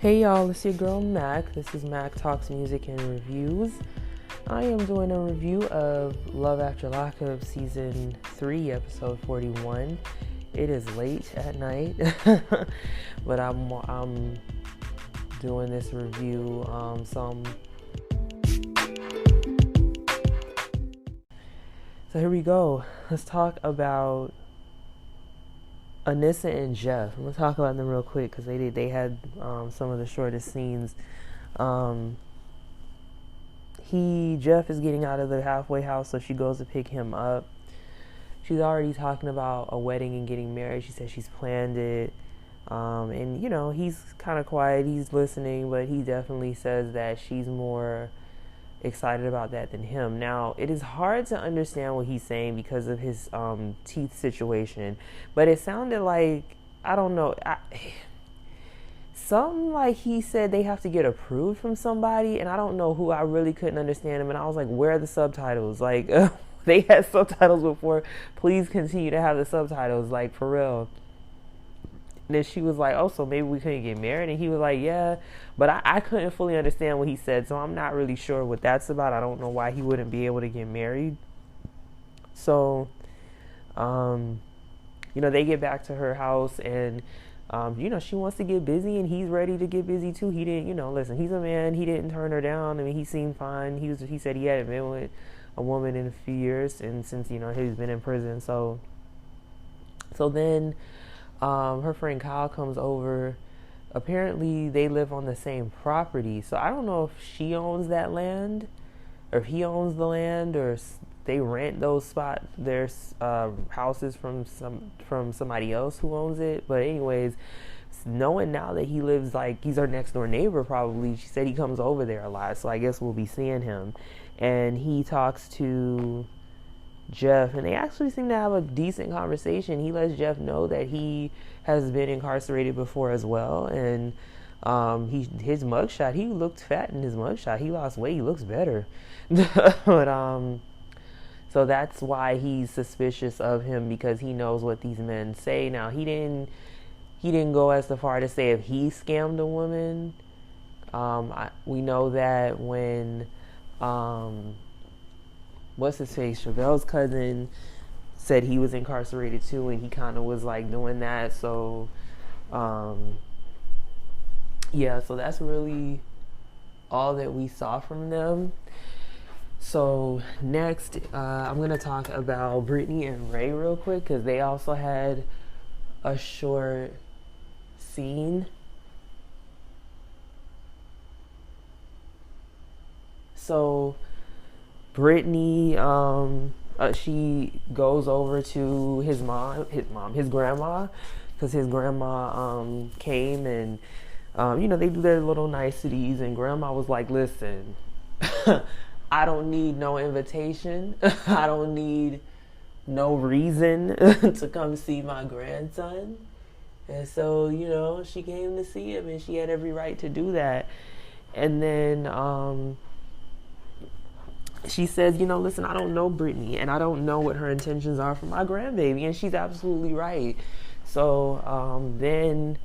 Hey y'all, it's your girl Mac. This is Mac Talks Music and Reviews. I am doing a review of Love After Lockup Season 3, Episode 41. It is late at night, but I'm doing this review. So here we go. Let's talk about Anissa and Jeff. I'm gonna talk about them real quick because they had some of the shortest scenes. Jeff is getting out of the halfway house, so she goes to pick him up. She's already talking about a wedding and getting married. She says she's planned it, and he's kind of quiet. He's listening, but he definitely says that she's more excited about that than him. Now, it is hard to understand what he's saying because of his teeth situation, but it sounded like, I don't know, something like he said they have to get approved from somebody, and I don't know who. I really couldn't understand him, and I was like, where are the subtitles? Like, they had subtitles before. Please continue to have the subtitles, like, for real. Then she was like, oh, so maybe we couldn't get married? And he was like, yeah. But I couldn't fully understand what he said, so I'm not really sure what that's about. I don't know why he wouldn't be able to get married. So, they get back to her house, and, she wants to get busy, and he's ready to get busy, too. He didn't, listen, he's a man. He didn't turn her down. I mean, he seemed fine. He said he hadn't been with a woman in a few years, and since, he's been in prison. So then... her friend Kyle comes over. Apparently they live on the same property, so I don't know if she owns that land or if he owns the land, or they rent those their houses from somebody else who owns it. But anyways, knowing now that he lives, like, he's our next door neighbor, probably, she said he comes over there a lot, so I guess we'll be seeing him. And he talks to Jeff, and they actually seem to have a decent conversation. He lets Jeff know that he has been incarcerated before as well, and his mugshot, he looked fat in his mugshot. He lost weight. He looks better. But so that's why he's suspicious of him, because he knows what these men say. Now, he didn't go as far to say if he scammed a woman. We know that when what's his face, Chevelle's cousin, said he was incarcerated too, and he kind of was like doing that. So so that's really all that we saw from them. So next, I'm gonna talk about Brittany and Ray real quick, because they also had a short scene. So Brittany, she goes over to his grandma, because his grandma came, and they do their little niceties, and grandma was like, listen, I don't need no invitation. I don't need no reason to come see my grandson. And so, she came to see him, and she had every right to do that. And then she says, listen, I don't know Brittany, and I don't know what her intentions are for my grandbaby. And she's absolutely right. So then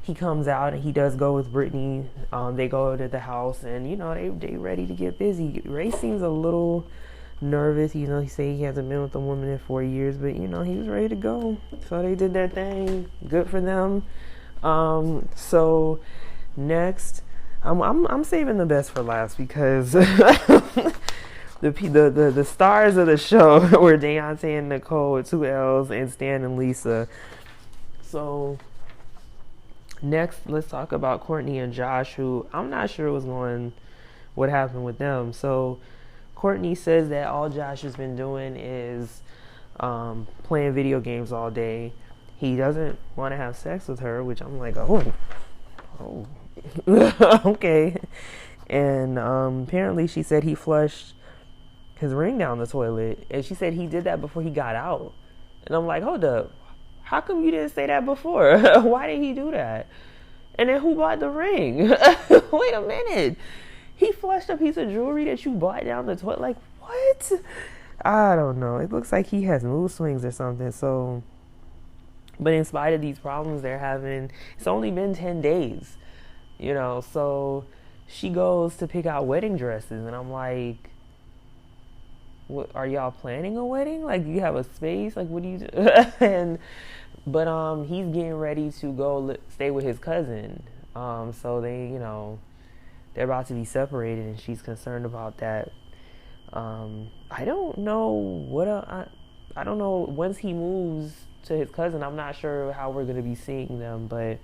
he comes out, and he does go with Brittany. They go to the house, and, they ready to get busy. Ray seems a little nervous. He said he hasn't been with a woman in 4 years, but, he was ready to go. So they did their thing. Good for them. So next, I'm saving the best for last, because the stars of the show were Deontay and Nicole with 2 L's, and Stan and Lisa. So next, let's talk about Courtney and Josh, who I'm not sure what happened with them. So Courtney says that all Josh has been doing is playing video games all day. He doesn't want to have sex with her, which I'm like, oh. Okay. And apparently she said he flushed his ring down the toilet, and she said he did that before he got out. And I'm like, hold up, how come you didn't say that before? Why did he do that? And then who bought the ring? Wait a minute, he flushed a piece of jewelry that you bought down the toilet? Like, what? I don't know. It looks like he has mood swings or something. So, but in spite of these problems they're having, it's only been 10 days. So she goes to pick out wedding dresses, and I'm like, what, are y'all planning a wedding? Like, you have a space? Like, what do you do? But he's getting ready to go stay with his cousin. So they're about to be separated, and she's concerned about that. I don't know I don't know, once he moves to his cousin, I'm not sure how we're gonna be seeing them, but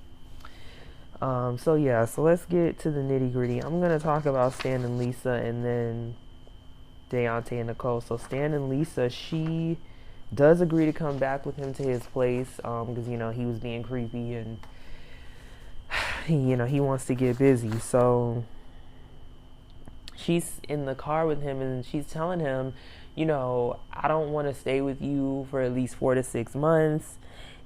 so yeah, so let's get to the nitty gritty. I'm gonna talk about Stan and Lisa, and then Deontay and Nicole. So Stan and Lisa, she does agree to come back with him to his place, because he was being creepy, and he wants to get busy. So she's in the car with him, and she's telling him, I don't want to stay with you for at least 4 to 6 months.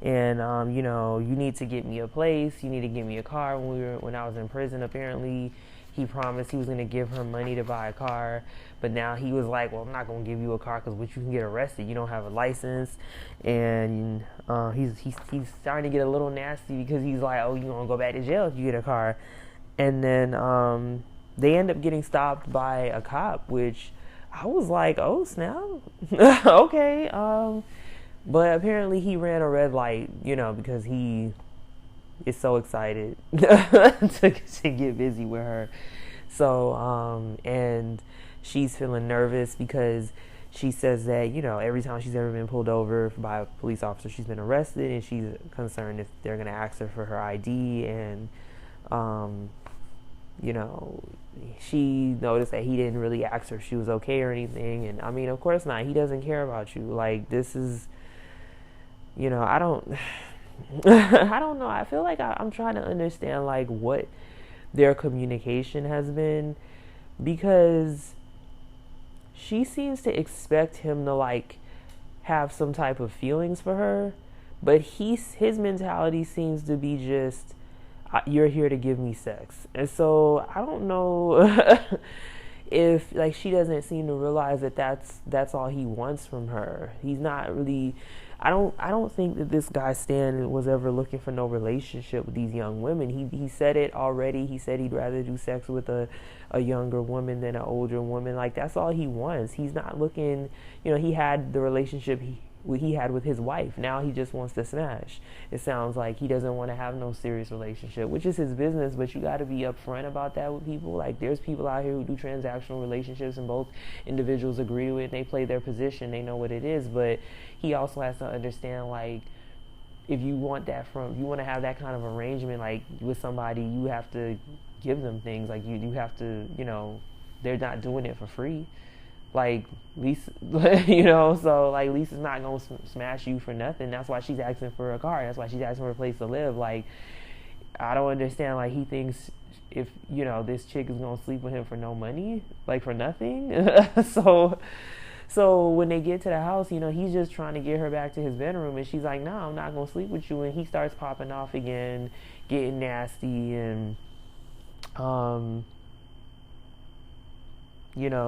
And, you need to get me a place. You need to get me a car. When I was in prison, apparently he promised he was going to give her money to buy a car. But now he was like, well, I'm not going to give you a car because you can get arrested. You don't have a license. And he's starting to get a little nasty, because he's like, oh, you're going to go back to jail if you get a car. And then they end up getting stopped by a cop, which I was like, oh, snap. Okay. But apparently he ran a red light, because he is so excited to get busy with her. So, and she's feeling nervous because she says that, every time she's ever been pulled over by a police officer, she's been arrested, and she's concerned if they're going to ask her for her ID. And, she noticed that he didn't really ask her if she was okay or anything. And I mean, of course not. He doesn't care about you. Like, this is, I don't I don't know. I feel like I'm trying to understand, like, what their communication has been, because she seems to expect him to, like, have some type of feelings for her, but his mentality seems to be just, you're here to give me sex. And so I don't know if, like, she doesn't seem to realize that that's all he wants from her. He's not really, I don't think that this guy Stan was ever looking for no relationship with these young women. He said it already. He said he'd rather do sex with a younger woman than an older woman. Like, that's all he wants. He's not looking, he had the relationship he had with his wife. Now he just wants to smash. It sounds like he doesn't want to have no serious relationship, which is his business, but you got to be upfront about that with people. Like, there's people out here who do transactional relationships, and both individuals agree to it, and they play their position, they know what it is. But he also has to understand, like, if you want to have that kind of arrangement, like, with somebody, you have to give them things. Like, you have to, they're not doing it for free. Like, Lisa, so, like, Lisa's not going to smash you for nothing. That's why she's asking for a car. That's why she's asking for a place to live. Like, I don't understand. Like, he thinks if, this chick is going to sleep with him for no money, like, for nothing. So when they get to the house, he's just trying to get her back to his bedroom, and she's like, no, I'm not going to sleep with you. And he starts popping off again, getting nasty, and,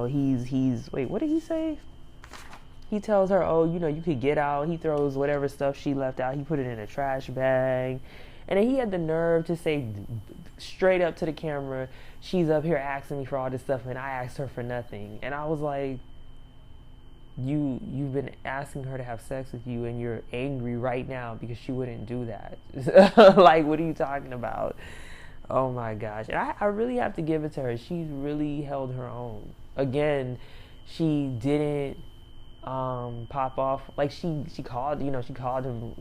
he's wait, what did he say? He tells her, oh, you could get out. He throws whatever stuff she left out. He put it in a trash bag. And then he had the nerve to say straight up to the camera, she's up here asking me for all this stuff, and I asked her for nothing. And I was like, you've been asking her to have sex with you, and you're angry right now because she wouldn't do that. Like, what are you talking about? Oh my gosh. And I really have to give it to her. She's really held her own. Again, she didn't pop off. Like, she called him,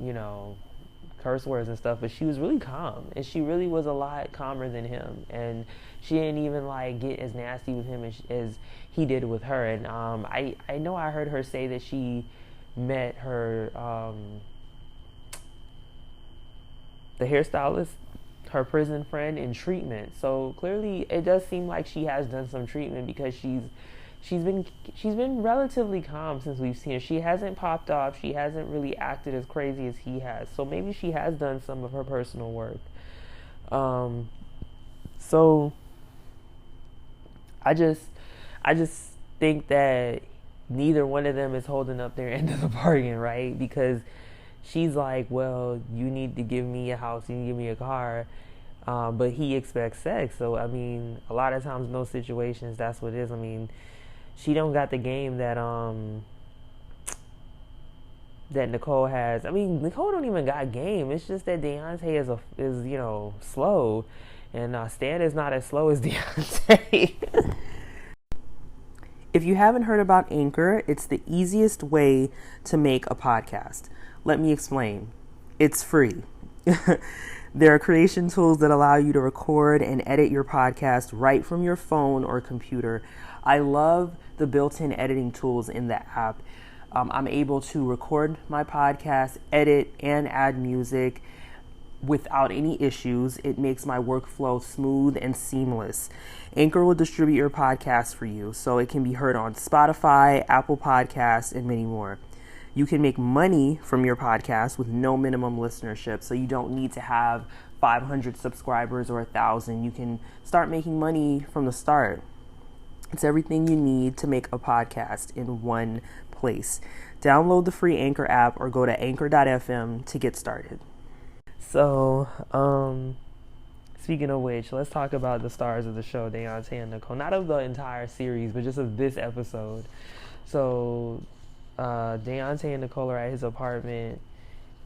curse words and stuff, but she was really calm, and she really was a lot calmer than him, and she didn't even, like, get as nasty with him as he did with her. And I know I heard her say that she met her the hairstylist, her prison friend, in treatment. So clearly it does seem like she has done some treatment, because she's been relatively calm since we've seen her. She hasn't popped off. She hasn't really acted as crazy as he has. So maybe she has done some of her personal work. So I just think that neither one of them is holding up their end of the bargain, right? Because she's like, well, you need to give me a house, you need to give me a car. But he expects sex. So I mean, a lot of times in those situations, that's what it is. I mean, she don't got the game that Nicole has. I mean, Nicole don't even got game. It's just that Deontay is slow, and Stan is not as slow as Deontay. If you haven't heard about Anchor, it's the easiest way to make a podcast. Let me explain. It's free. There are creation tools that allow you to record and edit your podcast right from your phone or computer. I love the built-in editing tools in the app. I'm able to record my podcast, edit, and add music without any issues. It makes my workflow smooth and seamless. Anchor will distribute your podcast for you, so it can be heard on Spotify, Apple Podcasts, and many more. You can make money from your podcast with no minimum listenership, so you don't need to have 500 subscribers or 1,000. You can start making money from the start. It's everything you need to make a podcast in one place. Download the free Anchor app or go to anchor.fm to get started. So, speaking of which, let's talk about the stars of the show, Deontay and Nicole. Not of the entire series, but just of this episode. So, Deontay and Nicole are at his apartment,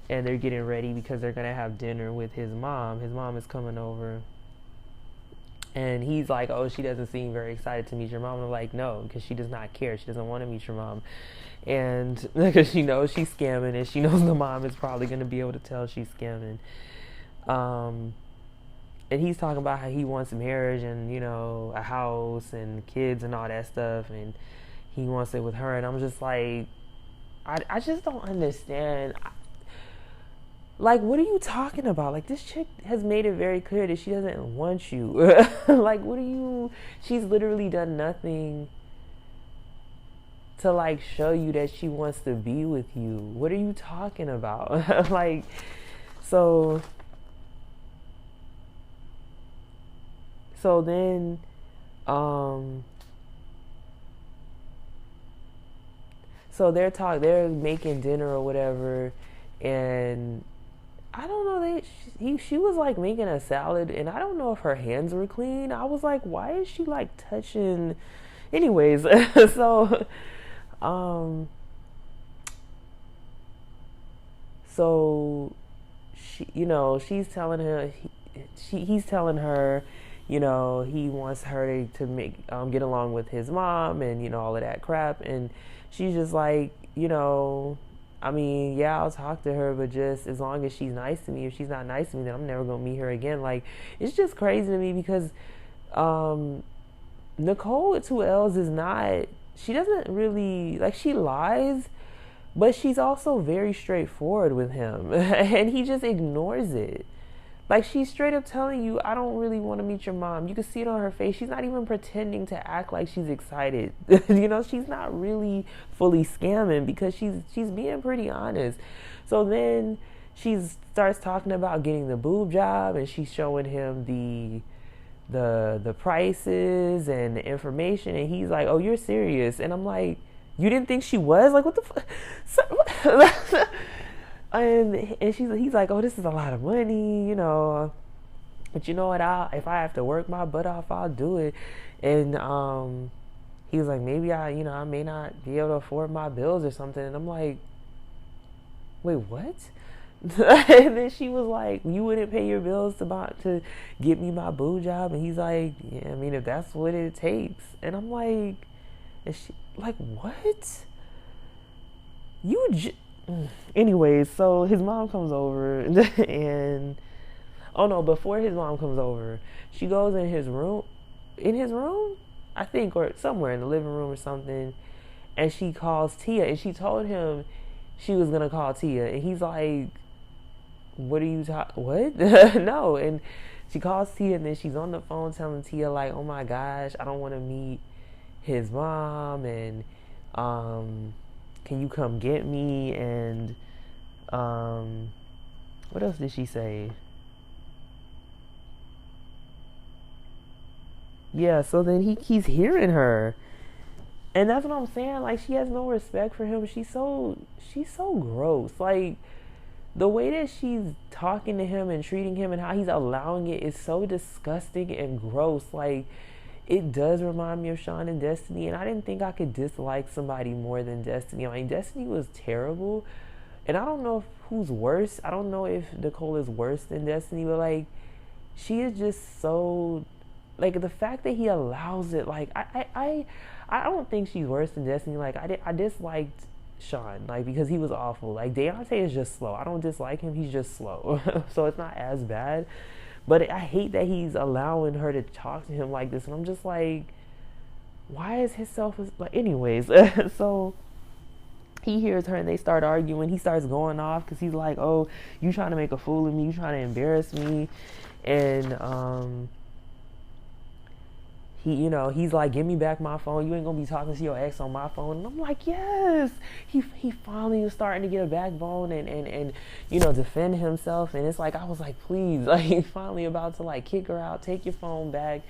and they're getting ready because they're going to have dinner with his mom. His mom is coming over. And he's like, oh, she doesn't seem very excited to meet your mom. And I'm like, no, because she does not care. She doesn't want to meet your mom. And because she knows she's scamming, and she knows the mom is probably going to be able to tell she's scamming. And he's talking about how he wants marriage and, a house and kids and all that stuff. And he wants it with her. And I'm just like, I just don't understand. Like, what are you talking about? Like, this chick has made it very clear that she doesn't want you. Like, she's literally done nothing to, like, show you that she wants to be with you. What are you talking about? Like, so then, so they're making dinner or whatever, and I don't know, she was like making a salad, and I don't know if her hands were clean. I was like, why is she like touching? Anyways, so she, she's telling her, he's telling her, he wants her to make get along with his mom and all of that crap, and she's just like, I mean, yeah, I'll talk to her, but just as long as she's nice to me. If she's not nice to me, then I'm never gonna meet her again. Like, it's just crazy to me because Nicole with 2 L's is not, she doesn't really, like, she lies, but she's also very straightforward with him. And he just ignores it. Like, she's straight up telling you, I don't really want to meet your mom. You can see it on her face. She's not even pretending to act like she's excited. She's not really fully scamming because she's being pretty honest. So then she starts talking about getting the boob job, and she's showing him the prices and the information, and he's like, oh, you're serious? And I'm like, you didn't think she was? Like, what the fuck? And he's like, oh, this is a lot of money, but you know what, if I have to work my butt off, I'll do it. And he was like, maybe I may not be able to afford my bills or something. And I'm like, wait, what? And then she was like, you wouldn't pay your bills to get me my boo job? And he's like, yeah, I mean, if that's what it takes. And I'm like, and she like, what? Anyways, so his mom comes over, and before his mom comes over, she goes in his room, I think, or somewhere in the living room or something, and she calls Tia, and she told him she was gonna call Tia, and he's like, what? No. And she calls Tia, and then she's on the phone telling Tia, like, oh my gosh, I don't want to meet his mom, and can you come get me? And what else did she say? Yeah, so then he's hearing her. And that's what I'm saying. Like, she has no respect for him. She's so gross. Like, the way that she's talking to him and treating him and how he's allowing it is so disgusting and gross. Like, it does remind me of Sean and Destiny, and I didn't think I could dislike somebody more than Destiny. I mean, Destiny was terrible, and I don't know if who's worse. I don't know if Nicole is worse than Destiny, but like, she is just so, like, the fact that he allows it. Like, I don't think she's worse than Destiny. Like, I disliked Sean, like, because he was awful. Like, Deontay is just slow. I don't dislike him. He's just slow, so it's not as bad. But I hate that he's allowing her to talk to him like this, and I'm just like, why is his self like? Anyways, so he hears her and they start arguing. He starts going off because he's like, "Oh, you trying to make a fool of me? You trying to embarrass me?" And he's like, "Give me back my phone. You ain't gonna be talking to your ex on my phone." And I'm like, yes. He finally was starting to get a backbone and defend himself. And it's like, I was like, please, like, he's finally about to like kick her out, take your phone back,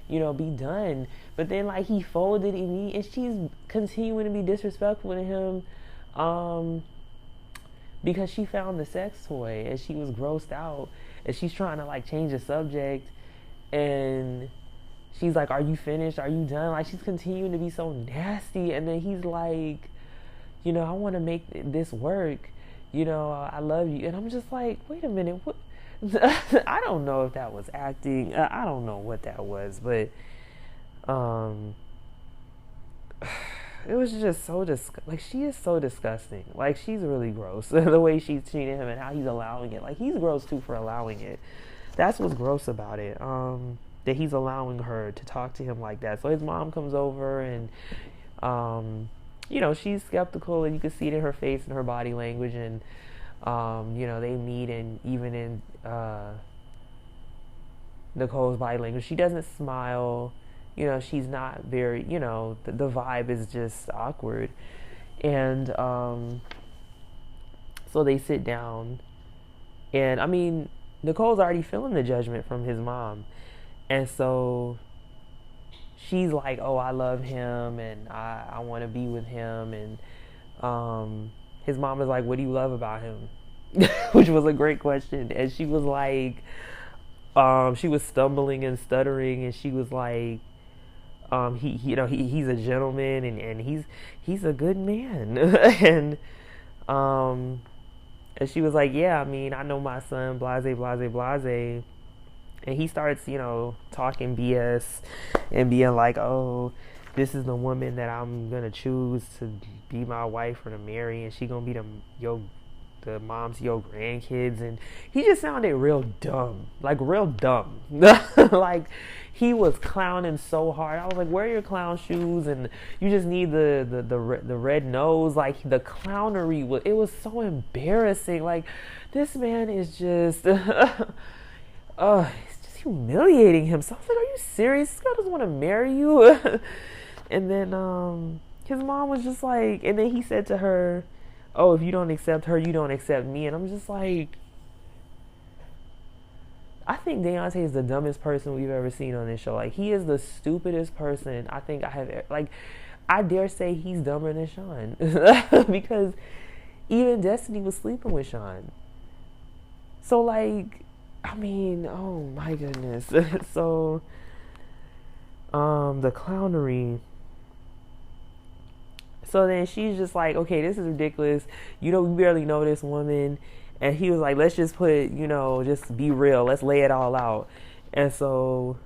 be done. But then like he folded and she's continuing to be disrespectful to him, because she found the sex toy and she was grossed out and she's trying to like change the subject, and she's like, "Are you finished? Are you done?" Like, she's continuing to be so nasty. And then he's like, "I want to make this work. I love you." And I'm just like, wait a minute. What? I don't know if that was acting. I don't know what that was. But it was just so like, she is so disgusting. Like, she's really gross. The way she's treating him and how he's allowing it. Like, he's gross too for allowing it. That's what's gross about it. That he's allowing her to talk to him like that. So his mom comes over and, she's skeptical, and you can see it in her face and her body language. And, they meet, and even in Nicole's body language, she doesn't smile. She's not very, the vibe is just awkward. And so they sit down. And, I mean, Nicole's already feeling the judgment from his mom. And so she's like, "Oh, I love him and I want to be with him." And his mom is like, "What do you love about him?" Which was a great question. And she was like, she was stumbling and stuttering, and she was like, he's a gentleman and he's a good man. And she was like, "Yeah, I mean, I know my son, blase, blase, blase." And he starts, talking BS and being like, "Oh, this is the woman that I'm going to choose to be my wife or to marry. And she going to be the mom to your grandkids." And he just sounded real dumb. Like, real dumb. Like, he was clowning so hard. I was like, "Wear your clown shoes, and you just need the red nose." Like, the clownery, it was so embarrassing. Like, this man is just... it's just humiliating him. So I was like, "Are you serious? This girl doesn't want to marry you." And then his mom was just like, and then he said to her, "Oh, if you don't accept her, you don't accept me." And I'm just like, I think Deontay is the dumbest person we've ever seen on this show. Like, he is the stupidest person I think I have. Like, I dare say he's dumber than Sean. Because even Destiny was sleeping with Sean. So, like, I mean, oh my goodness. So, the clownery. So then she's just like, "Okay, this is ridiculous. We barely know this woman." And he was like, "Let's just just be real. Let's lay it all out." And so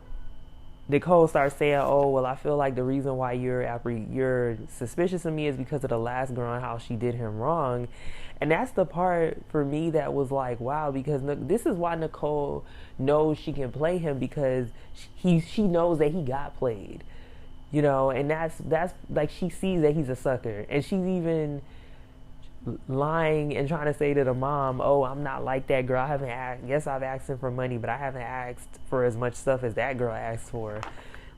Nicole starts saying, "Oh, well, I feel like the reason why you're suspicious of me is because of the last girl and how she did him wrong." And that's the part for me that was like, wow, because this is why Nicole knows she can play him, because she knows that he got played, and that's like, she sees that he's a sucker, and she's even lying and trying to say to the mom, "Oh, I'm not like that girl. I haven't asked. Yes, I've asked him for money, but I haven't asked for as much stuff as that girl asked for."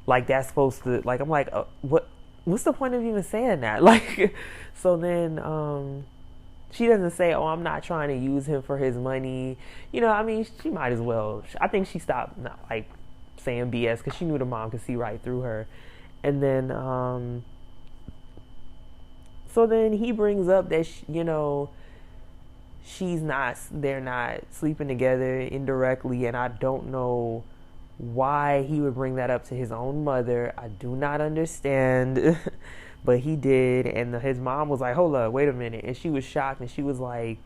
Like, that's supposed to, like, I'm like, what's the point of even saying that? Like, so then she doesn't say, "Oh, I'm not trying to use him for his money." I mean, she might as well. I think she stopped saying BS because she knew the mom could see right through her. And then so then he brings up that they're not sleeping together indirectly, and I don't know why he would bring that up to his own mother. I do not understand. But he did, and his mom was like, hold up, wait a minute. And she was shocked, and she was like,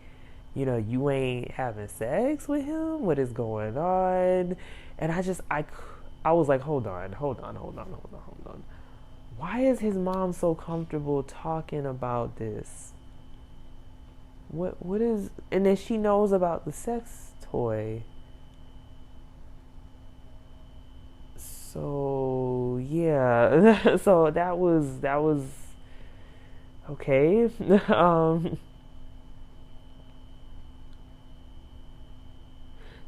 you ain't having sex with him? What is going on? And I was like, hold on. Why is his mom so comfortable talking about this? What is, and then she knows about the sex toy. So yeah, so that was okay.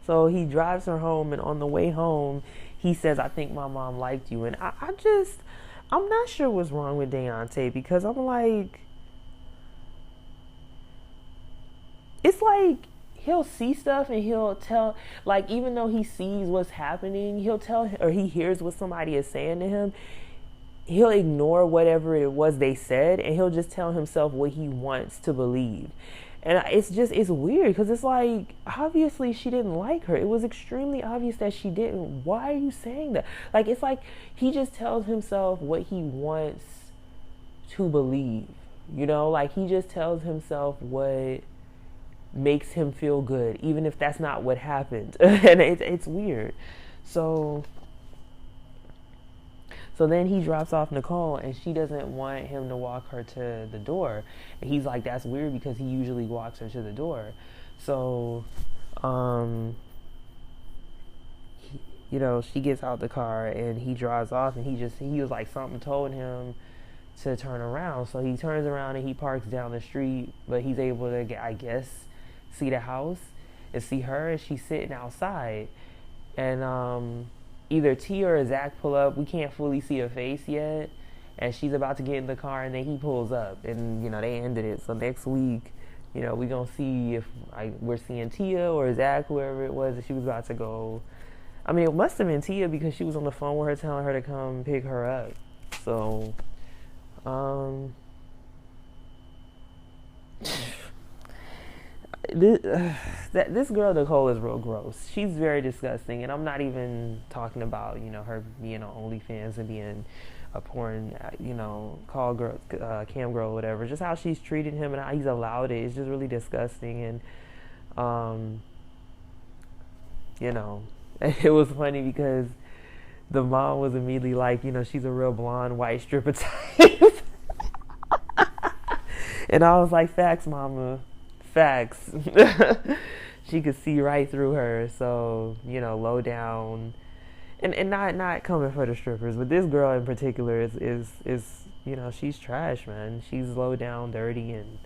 So he drives her home, and on the way home, he says, "I think my mom liked you." And I'm not sure what's wrong with Deontay, because I'm like, it's like he'll see stuff and he'll tell, like, even though he sees what's happening, he'll tell, or he hears what somebody is saying to him, he'll ignore whatever it was they said, and he'll just tell himself what he wants to believe. And it's weird, because it's like, obviously she didn't like her. It was extremely obvious that she didn't. Why are you saying that? Like, it's like he just tells himself what he wants to believe. Like, he just tells himself what makes him feel good, even if that's not what happened. And it's weird. So then he drops off Nicole, and she doesn't want him to walk her to the door. And he's like, that's weird, because he usually walks her to the door. So, she gets out the car, and he drives off, and he was like, something told him to turn around. So he turns around, and he parks down the street, but he's able to, I guess, see the house and see her, and she's sitting outside. And, either Tia or Zach pull up. We can't fully see her face yet. And she's about to get in the car, and then he pulls up. And, they ended it. So next week, we're going to see if we're seeing Tia or Zach, whoever it was that she was about to go. I mean, it must have been Tia, because she was on the phone with her telling her to come pick her up. So, this girl Nicole is real gross. She's very disgusting, and I'm not even talking about her being on OnlyFans and being a porn call girl, cam girl, whatever. Just how she's treated him and how he's allowed it is just really disgusting. And it was funny, because the mom was immediately like, she's a real blonde white stripper type. And I was like, facts, mama. Facts. She could see right through her. So, low down, and not coming for the strippers, but this girl in particular is she's trash, man. She's low down, dirty, and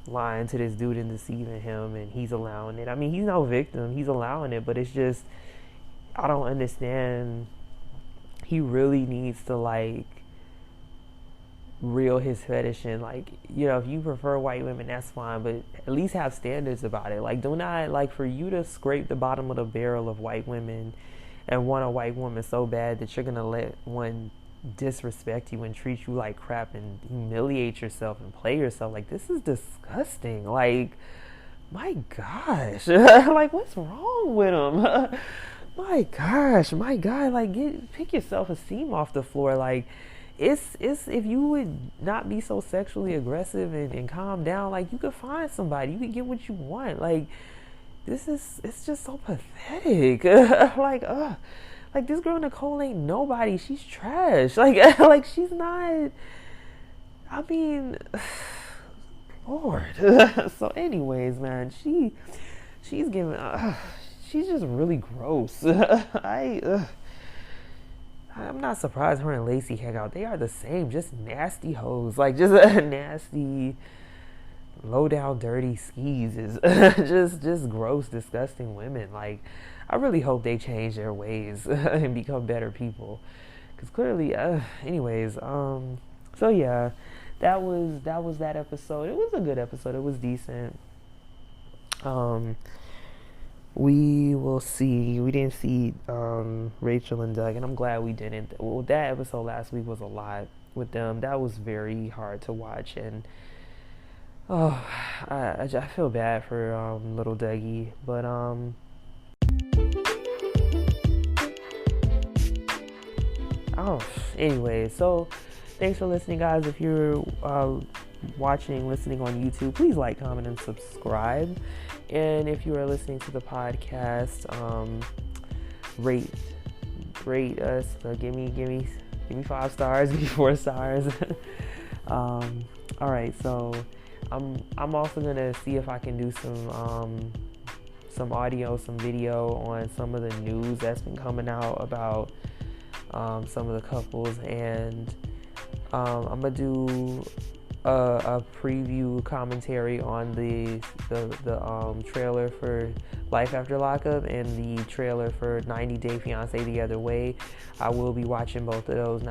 lying to this dude and deceiving him, and he's allowing it. I mean, he's no victim, he's allowing it, but it's just, I don't understand. He really needs to, like, reel his fetish in. Like, if you prefer white women, that's fine, but at least have standards about it. Like, do not, like, for you to scrape the bottom of the barrel of white women and want a white woman so bad that you're gonna let one disrespect you and treat you like crap and humiliate yourself and play yourself, like, this is disgusting. Like, my gosh. Like, what's wrong with him? My gosh, my guy, like, pick your self-esteem off the floor. Like, it's if you would not be so sexually aggressive and calm down, like, you could find somebody, you could get what you want. Like, it's just so pathetic. Like, this girl Nicole ain't nobody. She's trash. Like, like, she's not, I mean, Lord. So anyways, man, she's giving, she's just really gross. I'm not surprised her and Lacey hang out. They are the same, just nasty hoes. Like, just nasty, low down, dirty skis. Is just gross, disgusting women. Like, I really hope they change their ways and become better people. Because clearly, anyways, so yeah, that was that episode. It was a good episode. It was decent. We will see. We didn't see Rachel and Doug, and I'm glad we didn't. Well, that episode last week was a lot with them. That was very hard to watch, and Oh, I feel bad for little Dougie, but oh, anyway, so thanks for listening, guys. If you're listening on YouTube, please like, comment, and subscribe. And if you are listening to the podcast, rate us. Give me 5 stars, give me 4 stars. All right, so I'm also gonna see if I can do some audio, some video on some of the news that's been coming out about some of the couples, and I'm gonna do a preview commentary on the trailer for Life After Lockup and the trailer for 90 Day Fiancé The Other Way. I will be watching both of those.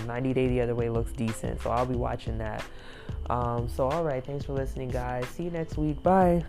90 Day The Other Way looks decent, so I'll be watching that. So all right, thanks for listening, guys. See you next week. Bye.